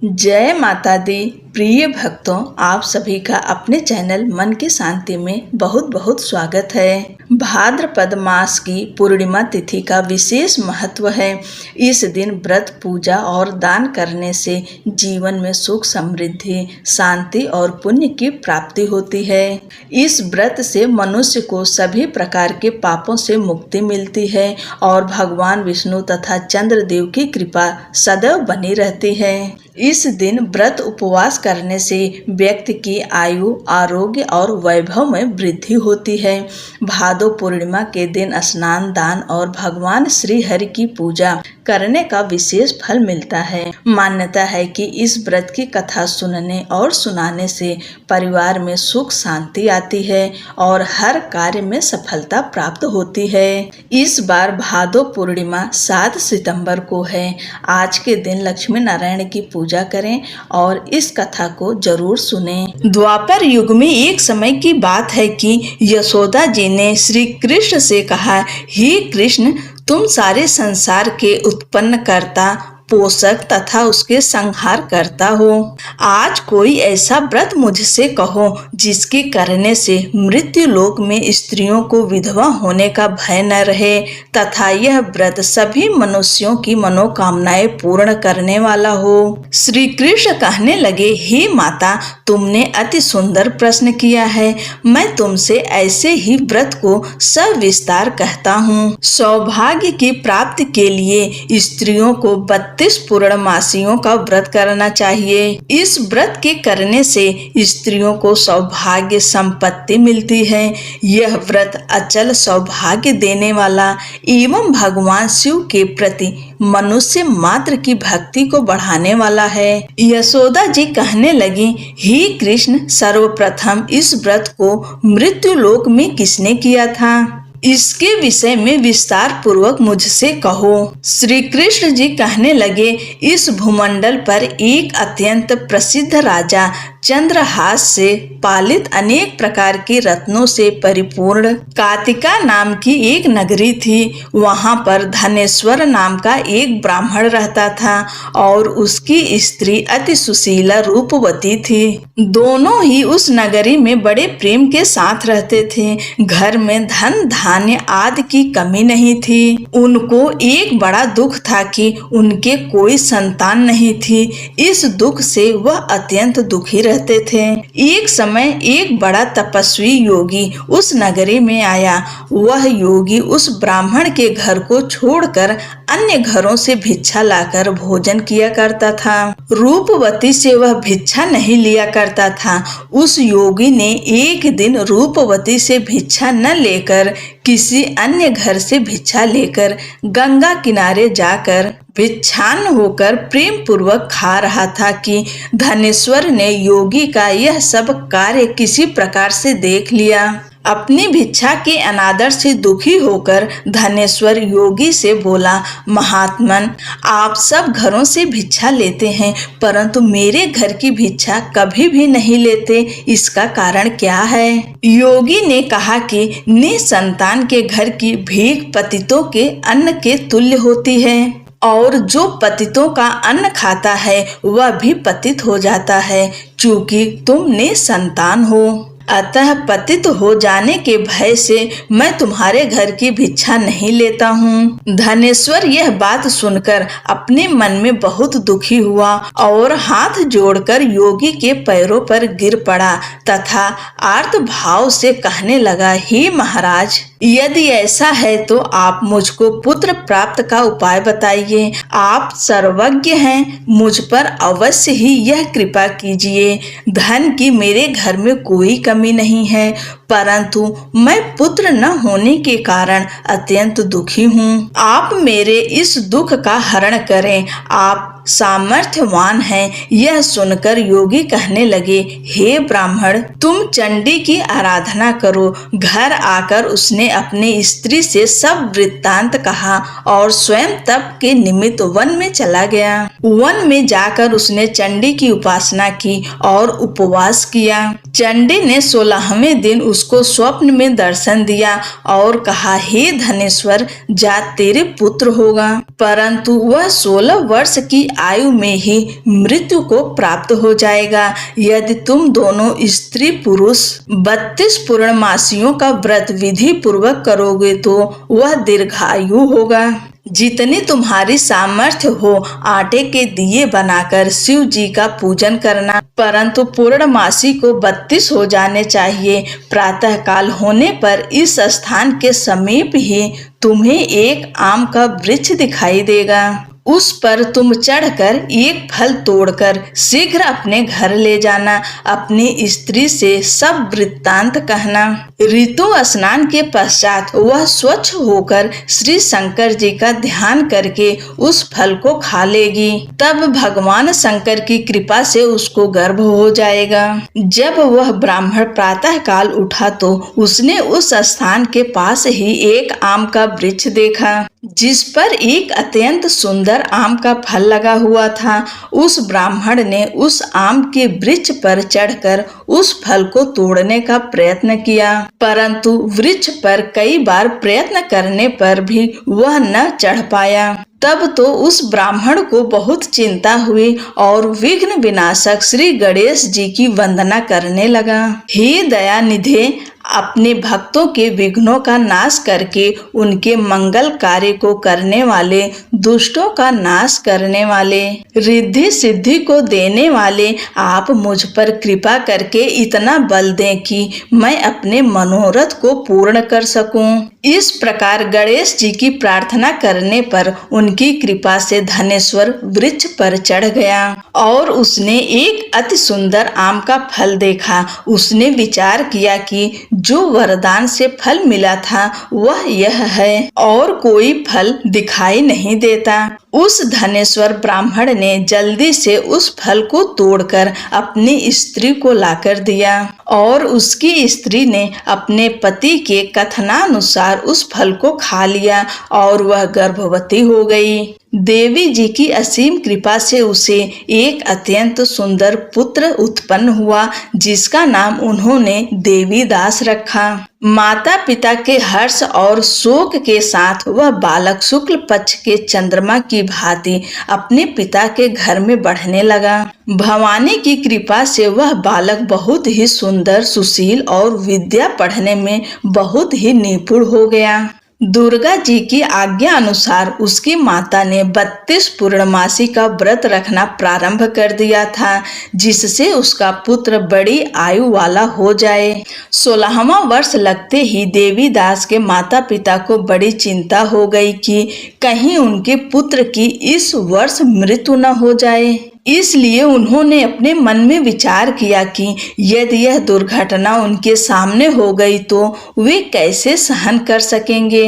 जय माता दी। प्रिय भक्तों, आप सभी का अपने चैनल मन की शांति में बहुत बहुत स्वागत है। भाद्रपद मास की पूर्णिमा तिथि का विशेष महत्व है। इस दिन व्रत, पूजा और दान करने से जीवन में सुख, समृद्धि, शांति और पुण्य की प्राप्ति होती है। इस व्रत से मनुष्य को सभी प्रकार के पापों से मुक्ति मिलती है और भगवान विष्णु तथा चंद्रदेव की कृपा सदैव बनी रहती है। इस दिन व्रत उपवास करने से व्यक्ति की आयु, आरोग्य और वैभव में वृद्धि होती है। भादो पूर्णिमा के दिन स्नान, दान और भगवान श्री हरि की पूजा करने का विशेष फल मिलता है। मान्यता है कि इस व्रत की कथा सुनने और सुनाने से परिवार में सुख शांति आती है और हर कार्य में सफलता प्राप्त होती है। इस बार भादो पूर्णिमा 7 सितंबर को है। आज के दिन लक्ष्मी नारायण की पूजा करें और इस कथा को जरूर सुनें। द्वापर युग में एक समय की बात है कि यशोदा जी ने श्री कृष्ण से कहा, हे कृष्ण, तुम सारे संसार के उत्पन्न करता, पोषक तथा उसके संहार करता हो। आज कोई ऐसा व्रत मुझसे कहो जिसके करने से मृत्यु लोक में स्त्रियों को विधवा होने का भय न रहे तथा यह व्रत सभी मनुष्यों की मनोकामनाएं पूर्ण करने वाला हो। श्री कृष्ण कहने लगे, हे माता, तुमने अति सुंदर प्रश्न किया है। मैं तुमसे ऐसे ही व्रत को सविस्तार कहता हूँ। सौभाग्य की प्राप्ति के लिए स्त्रियों को 32 पूर्णमासियों का व्रत करना चाहिए। इस व्रत के करने से स्त्रियों को सौभाग्य संपत्ति मिलती है। यह व्रत अचल सौभाग्य देने वाला एवं भगवान शिव के प्रति मनुष्य मात्र की भक्ति को बढ़ाने वाला है। यशोदा जी कहने लगी, हे कृष्ण, सर्वप्रथम इस व्रत को मृत्यु लोक में किसने किया था? इसके विषय में विस्तार पूर्वक मुझसे कहो। श्री कृष्ण जी कहने लगे, इस भूमंडल पर एक अत्यंत प्रसिद्ध राजा चंद्रहास से पालित अनेक प्रकार के रत्नों से परिपूर्ण कातिका नाम की एक नगरी थी। वहां पर धनेश्वर नाम का एक ब्राह्मण रहता था और उसकी स्त्री अति सुशीला रूपवती थी। दोनों ही उस नगरी में बड़े प्रेम के साथ रहते थे। घर में धन धान्य आदि की कमी नहीं थी। उनको एक बड़ा दुख था कि उनके कोई संतान नहीं थी। इस दुख से वह अत्यंत दुखी रहते थे। एक समय एक बड़ा तपस्वी योगी उस नगरी में आया। वह योगी उस ब्राह्मण के घर को छोड़कर अन्य घरों से भिक्षा लाकर भोजन किया करता था। रूपवती से वह भिक्षा नहीं लिया करता था। उस योगी ने एक दिन रूपवती से भिक्षा न लेकर किसी अन्य घर से भिक्षा लेकर गंगा किनारे जाकर भिक्षान होकर प्रेम पूर्वक खा रहा था कि धनेश्वर ने योगी का यह सब कार्य किसी प्रकार से देख लिया। अपनी भिक्षा के अनादर से दुखी होकर धनेश्वर योगी से बोला, महात्मन, आप सब घरों से भिक्षा लेते हैं परंतु मेरे घर की भिक्षा कभी भी नहीं लेते, इसका कारण क्या है? योगी ने कहा कि निसंतान के घर की भीख पतितों के अन्न के तुल्य होती है और जो पतितों का अन्न खाता है वह भी पतित हो जाता है। चूंकि तुम निसंतान हो, अतः पतित हो जाने के भय से मैं तुम्हारे घर की भिक्षा नहीं लेता हूँ। धनेश्वर यह बात सुनकर अपने मन में बहुत दुखी हुआ और हाथ जोड़कर योगी के पैरों पर गिर पड़ा तथा आर्त भाव से कहने लगा, हे महाराज, यदि ऐसा है तो आप मुझको पुत्र प्राप्त का उपाय बताइए। आप सर्वज्ञ हैं, मुझ पर अवश्य ही यह कृपा कीजिए। धन की मेरे घर में कोई कमी नहीं है परंतु मैं पुत्र न होने के कारण अत्यंत दुखी हूँ। आप मेरे इस दुख का हरण करें। आप सामर्थ्यवान हैं। यह सुनकर योगी कहने लगे, हे ब्राह्मण, तुम चंडी की आराधना करो। घर आकर उसने अपनी स्त्री से सब वृत्तांत कहा और स्वयं तप के निमित्त वन में चला गया। वन में जाकर उसने चंडी की उपासना की और उपवास किया। चंडी ने 16वें दिन उसको स्वप्न में दर्शन दिया और कहा, हे धनेश्वर, जा तेरे पुत्र होगा, परंतु वह 16 वर्ष की आयु में ही मृत्यु को प्राप्त हो जाएगा। यदि तुम दोनों स्त्री पुरुष 32 पूर्णमासियों का व्रत विधि पूर्वक करोगे तो वह दीर्घायु होगा। जितनी तुम्हारी सामर्थ्य हो आटे के दिए बनाकर शिव जी का पूजन करना, परंतु पूर्णमासी को 32 हो जाने चाहिए। प्रातः काल होने पर इस स्थान के समीप ही तुम्हें एक आम का वृक्ष दिखाई देगा। उस पर तुम चढ़कर एक फल तोड़कर शीघ्र अपने घर ले जाना। अपनी स्त्री से सब वृत्तांत कहना। ऋतु स्नान के पश्चात वह स्वच्छ होकर श्री शंकर जी का ध्यान करके उस फल को खा लेगी। तब भगवान शंकर की कृपा से उसको गर्भ हो जाएगा। जब वह ब्राह्मण प्रातः काल उठा तो उसने उस स्थान के पास ही एक आम का वृक्ष देखा, जिस पर एक अत्यंत सुंदर आम का फल लगा हुआ था। उस ब्राह्मण ने उस आम के वृक्ष पर चढ़कर उस फल को तोड़ने का प्रयत्न किया, परंतु वृक्ष पर कई बार प्रयत्न करने पर भी वह न चढ़ पाया। तब तो उस ब्राह्मण को बहुत चिंता हुई और विघ्न विनाशक श्री गणेश जी की वंदना करने लगा। हे दयानिधे, अपने भक्तों के विघ्नों का नाश करके उनके मंगल कार्य को करने वाले, दुष्टों का नाश करने वाले, रिद्धि सिद्धि को देने वाले, आप मुझ पर कृपा करके इतना बल दें कि मैं अपने मनोरथ को पूर्ण कर सकूं। इस प्रकार गणेश जी की प्रार्थना करने पर उनकी कृपा से धनेश्वर वृक्ष पर चढ़ गया और उसने एक अति सुंदर आम का फल देखा। उसने विचार किया कि जो वरदान से फल मिला था वह यह है और कोई फल दिखाई नहीं देता। उस धनेश्वर ब्राह्मण ने जल्दी से उस फल को तोड़कर अपनी स्त्री को लाकर दिया और उसकी स्त्री ने अपने पति के कथनानुसार उस फल को खा लिया और वह गर्भवती हो गई। देवी जी की असीम कृपा से उसे एक अत्यंत सुंदर पुत्र उत्पन्न हुआ, जिसका नाम उन्होंने देवीदास रखा। माता पिता के हर्ष और शोक के साथ वह बालक शुक्ल पक्ष के चंद्रमा की भांति अपने पिता के घर में बढ़ने लगा। भवानी की कृपा से वह बालक बहुत ही सुंदर, सुशील और विद्या पढ़ने में बहुत ही निपुण हो गया। दुर्गा जी की आज्ञा अनुसार उसकी माता ने 32 पूर्णमासी का व्रत रखना प्रारंभ कर दिया था, जिससे उसका पुत्र बड़ी आयु वाला हो जाए। 16वां वर्ष लगते ही देवीदास के माता पिता को बड़ी चिंता हो गई कि कहीं उनके पुत्र की इस वर्ष मृत्यु न हो जाए। इसलिए उन्होंने अपने मन में विचार किया कि यदि यह दुर्घटना उनके सामने हो गई तो वे कैसे सहन कर सकेंगे।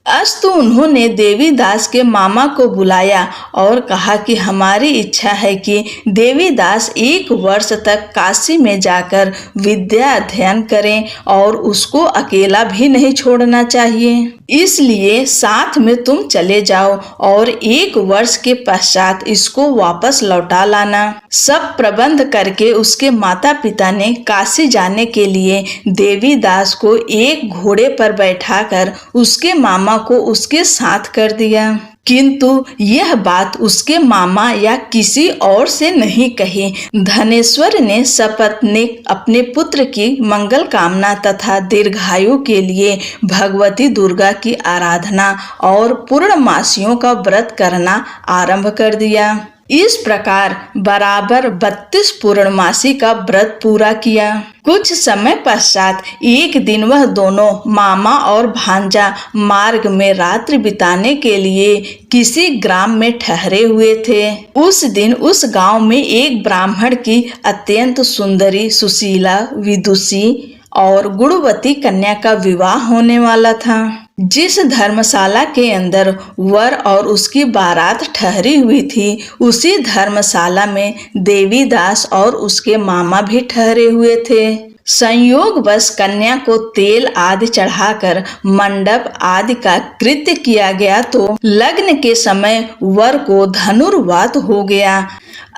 अस्तु उन्होंने देवीदास के मामा को बुलाया और कहा कि हमारी इच्छा है कि देवीदास 1 वर्ष तक काशी में जाकर विद्या अध्ययन करें और उसको अकेला भी नहीं छोड़ना चाहिए। इसलिए साथ में तुम चले जाओ और 1 वर्ष के पश्चात इसको वापस लौटा लाना। सब प्रबंध करके उसके माता पिता ने काशी जाने के लिए देवीदास को एक घोड़े पर बैठाकर उसके मामा को उसके साथ कर दिया, किंतु यह बात उसके मामा या किसी और से नहीं कही। धनेश्वर ने सपत्नीक अपने पुत्र की मंगल कामना तथा दीर्घायु के लिए भगवती दुर्गा की आराधना और पूर्णमासियों का व्रत करना आरंभ कर दिया। इस प्रकार बराबर 32 पूर्णमासी का व्रत पूरा किया। कुछ समय पश्चात एक दिन वह दोनों मामा और भांजा मार्ग में रात्रि बिताने के लिए किसी ग्राम में ठहरे हुए थे। उस दिन उस गांव में एक ब्राह्मण की अत्यंत सुंदरी, सुशीला, विदुषी और गुणवती कन्या का विवाह होने वाला था। जिस धर्मशाला के अंदर वर और उसकी बारात ठहरी हुई थी, उसी धर्मशाला में देवीदास और उसके मामा भी ठहरे हुए थे। संयोगवश कन्या को तेल आदि चढ़ाकर मंडप आदि का कृत्य किया गया तो लग्न के समय वर को धनुर्वात हो गया।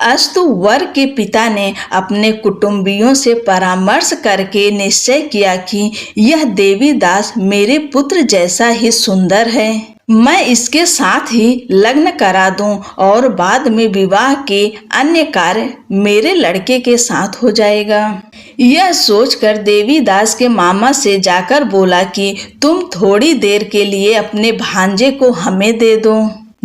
अस्तु वर के पिता ने अपने कुटुंबियों से परामर्श करके निश्चय किया कि यह देवीदास मेरे पुत्र जैसा ही सुंदर है, मैं इसके साथ ही लग्न करा दूं और बाद में विवाह के अन्य कार्य मेरे लड़के के साथ हो जाएगा। यह सोचकर देवीदास के मामा से जाकर बोला कि तुम थोड़ी देर के लिए अपने भांजे को हमें दे दो,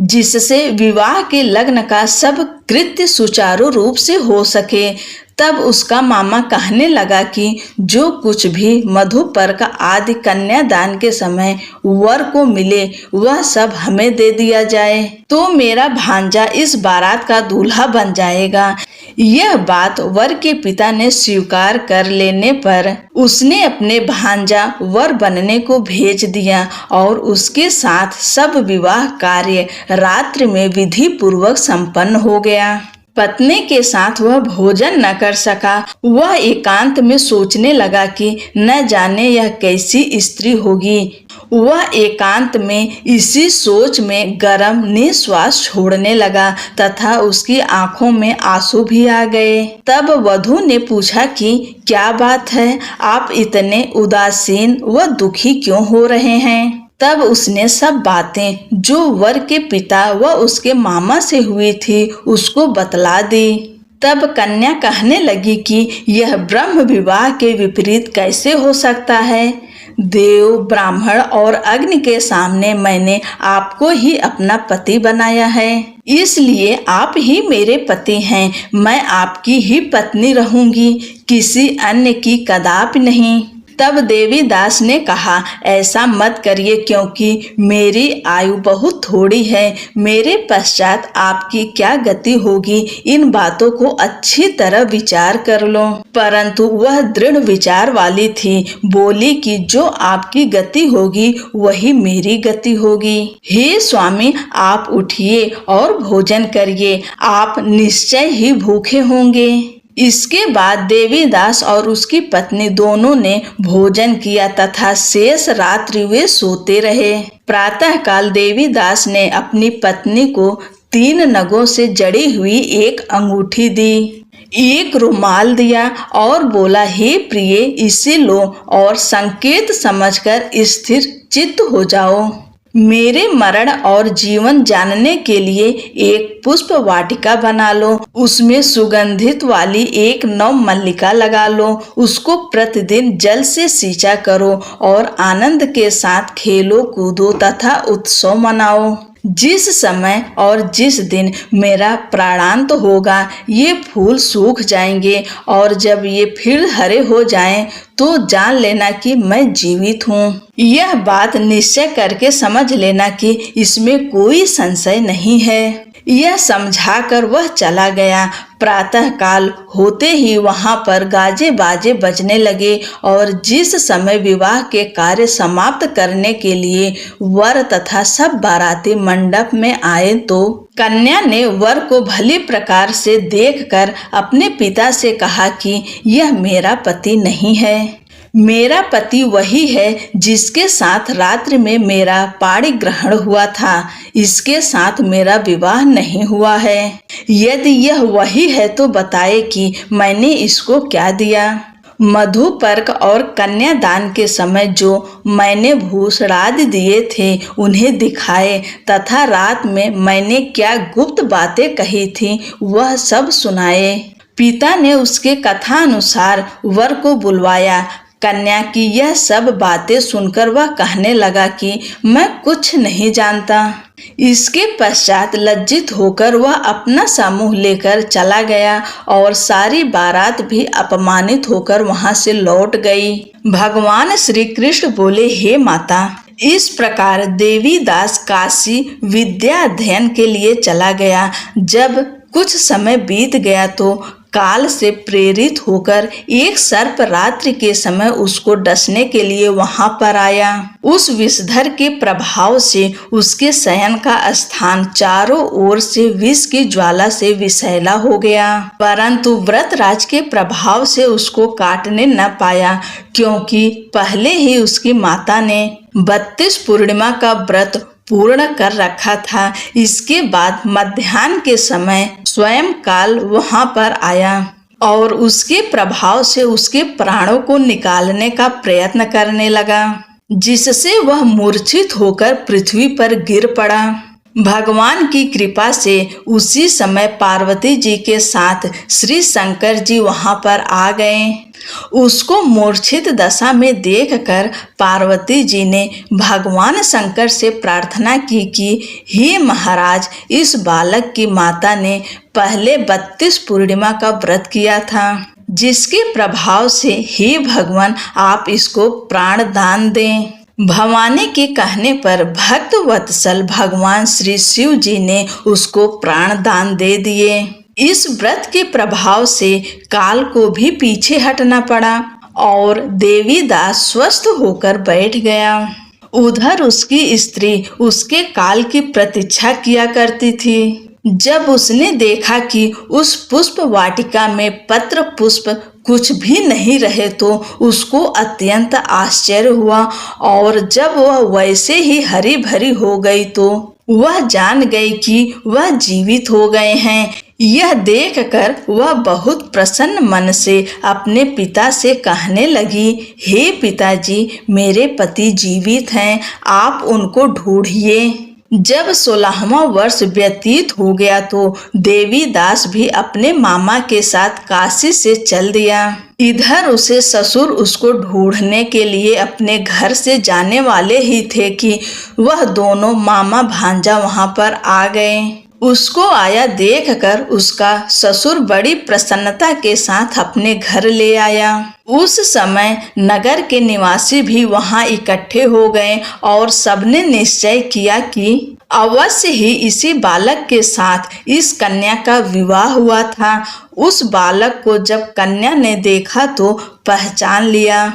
जिससे विवाह के लग्न का सब कृत्य सुचारू रूप से हो सके। तब उसका मामा कहने लगा कि जो कुछ भी मधुपर्क आदि कन्यादान के समय वर को मिले वह सब हमें दे दिया जाए, तो मेरा भांजा इस बारात का दूल्हा बन जाएगा। यह बात वर के पिता ने स्वीकार कर लेने पर उसने अपने भांजा वर बनने को भेज दिया और उसके साथ सब विवाह कार्य रात्रि में विधि पूर्वक संपन्न हो गया। पत्नी के साथ वह भोजन न कर सका। वह एकांत में सोचने लगा कि न जाने यह कैसी स्त्री होगी। वह एकांत में इसी सोच में गरम निश्वास छोड़ने लगा तथा उसकी आंखों में आंसू भी आ गए। तब वधू ने पूछा कि क्या बात है, आप इतने उदासीन व दुखी क्यों हो रहे हैं? तब उसने सब बातें जो वर के पिता व उसके मामा से हुई थी उसको बतला दी। तब कन्या कहने लगी कि यह ब्रह्म विवाह के विपरीत कैसे हो सकता है? देव, ब्राह्मण और अग्नि के सामने मैंने आपको ही अपना पति बनाया है, इसलिए आप ही मेरे पति हैं। मैं आपकी ही पत्नी रहूंगी, किसी अन्य की कदापि नहीं। तब देवीदास ने कहा, ऐसा मत करिए, क्योंकि मेरी आयु बहुत थोड़ी है। मेरे पश्चात आपकी क्या गति होगी, इन बातों को अच्छी तरह विचार कर लो। परंतु वह दृढ़ विचार वाली थी, बोली कि जो आपकी गति होगी वही मेरी गति होगी। हे स्वामी, आप उठिए और भोजन करिए, आप निश्चय ही भूखे होंगे। इसके बाद देवीदास और उसकी पत्नी दोनों ने भोजन किया तथा शेष रात्रि वे सोते रहे। प्रातः काल देवीदास ने अपनी पत्नी को 3 नगों से जड़ी हुई एक अंगूठी दी, एक रुमाल दिया और बोला, हे प्रिय, इसे लो और संकेत समझकर स्थिर चित्त हो जाओ। मेरे मरण और जीवन जानने के लिए एक पुष्प वाटिका बना लो, उसमें सुगंधित वाली एक नवमल्लिका लगा लो, उसको प्रतिदिन जल से सींचा करो और आनंद के साथ खेलो कूदो तथा उत्सव मनाओ। जिस समय और जिस दिन मेरा प्राणांत होगा ये फूल सूख जाएंगे और जब ये फिर हरे हो जाएं तो जान लेना कि मैं जीवित हूँ। यह बात निश्चय करके समझ लेना कि इसमें कोई संशय नहीं है। यह समझाकर वह चला गया। प्रातः काल होते ही वहां पर गाजे बाजे बजने लगे और जिस समय विवाह के कार्य समाप्त करने के लिए वर तथा सब बाराती मंडप में आए तो कन्या ने वर को भली प्रकार से देखकर अपने पिता से कहा कि यह मेरा पति नहीं है। मेरा पति वही है जिसके साथ रात्रि में मेरा पाणी ग्रहण हुआ था, इसके साथ मेरा विवाह नहीं हुआ है। यदि यह वही है तो बताए कि मैंने इसको क्या दिया। मधुपर्क और कन्यादान के समय जो मैंने भूषणादि दिए थे उन्हें दिखाए तथा रात में मैंने क्या गुप्त बातें कही थी वह सब सुनाए। पिता ने उसके कथा अनुसार वर को बुलवाया। कन्या की यह सब बातें सुनकर वह कहने लगा कि मैं कुछ नहीं जानता। इसके पश्चात लज्जित होकर वह अपना समूह लेकर चला गया और सारी बारात भी अपमानित होकर वहां से लौट गई। भगवान श्री कृष्ण बोले, हे माता, इस प्रकार देवीदास काशी विद्या अध्ययन के लिए चला गया। जब कुछ समय बीत गया तो काल से प्रेरित होकर एक सर्प रात्रि के समय उसको डसने के लिए वहां पर आया। उस विषधर के प्रभाव से उसके शयन का स्थान चारों ओर से विष की ज्वाला से विषैला हो गया, परंतु व्रतराज के प्रभाव से उसको काटने न पाया, क्योंकि पहले ही उसकी माता ने 32 पूर्णिमा का व्रत पूर्ण कर रखा था। इसके बाद मध्याह्न के समय स्वयं काल वहां पर आया और उसके प्रभाव से उसके प्राणों को निकालने का प्रयत्न करने लगा, जिससे वह मूर्छित होकर पृथ्वी पर गिर पड़ा। भगवान की कृपा से उसी समय पार्वती जी के साथ श्री शंकर जी वहां पर आ गए। उसको मूर्छित दशा में देखकर पार्वती जी ने भगवान शंकर से प्रार्थना की कि हे महाराज, इस बालक की माता ने पहले 32 पूर्णिमा का व्रत किया था, जिसके प्रभाव से हे भगवान आप इसको प्राण दान दें। भवानी के कहने पर भक्त वत्सल भगवान श्री शिव जी ने उसको प्राण दान दे दिए। इस व्रत के प्रभाव से काल को भी पीछे हटना पड़ा और देवी दास स्वस्थ होकर बैठ गया। उधर उसकी स्त्री उसके काल की प्रतीक्षा किया करती थी। जब उसने देखा कि उस पुष्प वाटिका में पत्र पुष्प कुछ भी नहीं रहे तो उसको अत्यंत आश्चर्य हुआ और जब वह वैसे ही हरी भरी हो गई तो वह जान गई कि वह जीवित हो गए हैं। यह देखकर वह बहुत प्रसन्न मन से अपने पिता से कहने लगी, हे पिताजी, मेरे पति जीवित हैं, आप उनको ढूंढिए। जब 16वां वर्ष व्यतीत हो गया तो देवी दास भी अपने मामा के साथ काशी से चल दिया। इधर उसे ससुर उसको ढूंढने के लिए अपने घर से जाने वाले ही थे कि वह दोनों मामा भांजा वहां पर आ गए। उसको आया देखकर उसका ससुर बड़ी प्रसन्नता के साथ अपने घर ले आया। उस समय नगर के निवासी भी वहां इकट्ठे हो गए और सबने निश्चय किया कि अवश्य ही इसी बालक के साथ इस कन्या का विवाह हुआ था। उस बालक को जब कन्या ने देखा तो पहचान लिया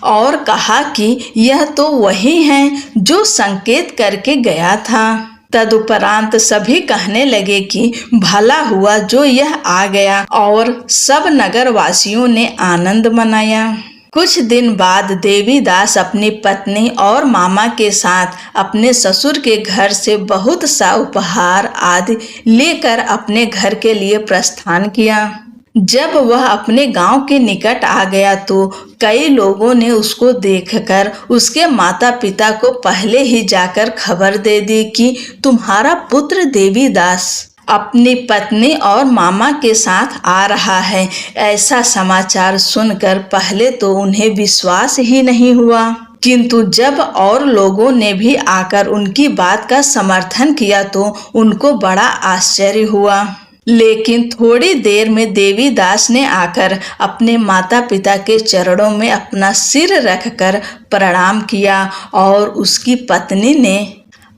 और कहा कि यह तो वही है जो संकेत करके गया था। तदुपरांत सभी कहने लगे कि भला हुआ जो यह आ गया और सब नगर वासियों ने आनंद मनाया। कुछ दिन बाद देवी दास अपनी पत्नी और मामा के साथ अपने ससुर के घर से बहुत सा उपहार आदि लेकर अपने घर के लिए प्रस्थान किया। जब वह अपने गांव के निकट आ गया तो कई लोगों ने उसको देखकर उसके माता पिता को पहले ही जाकर खबर दे दी कि तुम्हारा पुत्र देवीदास अपनी पत्नी और मामा के साथ आ रहा है। ऐसा समाचार सुनकर पहले तो उन्हें विश्वास ही नहीं हुआ, किंतु जब और लोगों ने भी आकर उनकी बात का समर्थन किया तो उनको बड़ा आश्चर्य हुआ। लेकिन थोड़ी देर में देवी दास ने आकर अपने माता पिता के चरणों में अपना सिर रखकर प्रणाम किया और उसकी पत्नी ने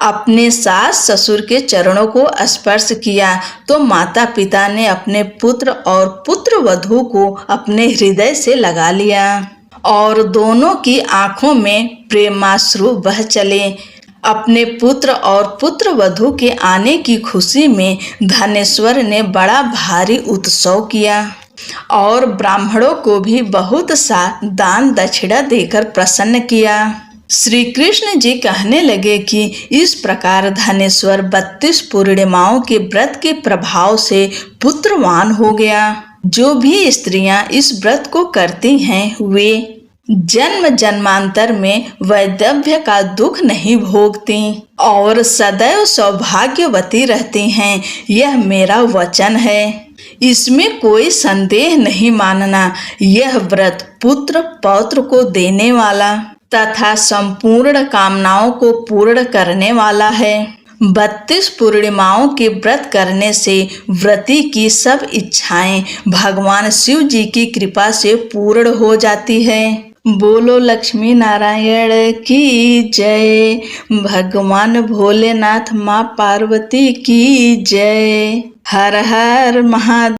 अपने सास ससुर के चरणों को स्पर्श किया तो माता पिता ने अपने पुत्र और पुत्र वधू को अपने हृदय से लगा लिया और दोनों की आंखों में प्रेमाश्रु बह चले। अपने पुत्र और पुत्र वधू के आने की खुशी में धनेश्वर ने बड़ा भारी उत्सव किया और ब्राह्मणों को भी बहुत सा दान दक्षिणा देकर प्रसन्न किया। श्री कृष्ण जी कहने लगे कि इस प्रकार धनेश्वर 32 पूर्णिमाओं के व्रत के प्रभाव से पुत्रवान हो गया। जो भी स्त्रियां इस व्रत को करती हैं वे जन्म जन्मांतर में वैधव्य का दुख नहीं भोगती और सदैव सौभाग्यवती रहती हैं। यह मेरा वचन है, इसमें कोई संदेह नहीं मानना। यह व्रत पुत्र पौत्र को देने वाला तथा संपूर्ण कामनाओं को पूर्ण करने वाला है। 32 पूर्णिमाओं के व्रत करने से व्रती की सब इच्छाएं भगवान शिव जी की कृपा से पूर्ण हो जाती है। बोलो लक्ष्मी नारायण की जय। भगवान भोलेनाथ माँ पार्वती की जय। हर हर महादेव।